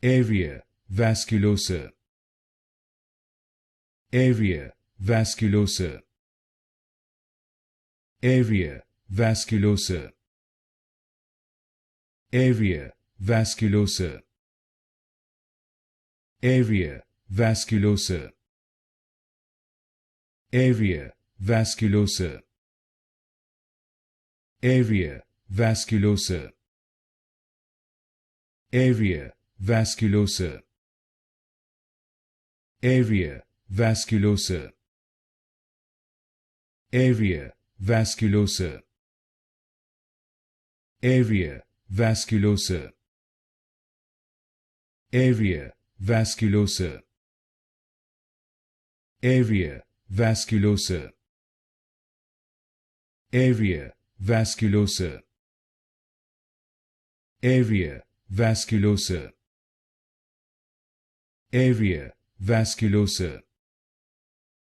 area, vasculosa, area, vasculosa, area, vasculosa, area, vasculosa, area, vasculosa, area, vasculosa, area, vasculosa, area, vasculosa, area, vasculosa, area, vasculosa, area, vasculosa, area, vasculosa, area, vasculosa, area, vasculosa, area, vasculosa, area, vasculosa,